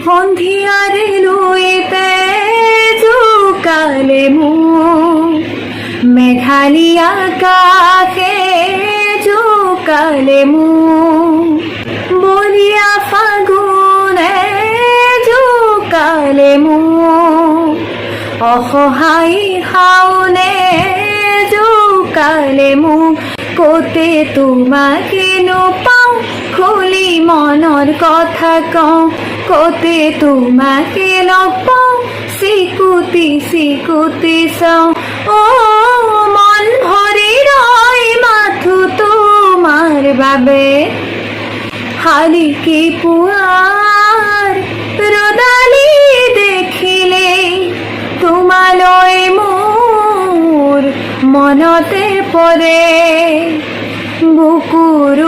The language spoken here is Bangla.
সন্ধিয়ারে লুইতে জোকালে মোক মেঘালী আকাশে জোকালে মোক বলিয়া ফাগুনে জোকালে মোক অসহায় শাওনে জোকালে মোক কতে তোমাকেনো পাওঁ খুলি মনৰ কথা কওঁ কতে তোমাকে লগ পাওঁ চিকুটি চিকুটি চাওঁ অ মন ভৰি ৰয় মাথো তোমাৰ বাবে শালিকি পুৱাৰ ৰ'দালি দেখিলে তোমালৈ মোৰ মনতে পৰে বুকুৰ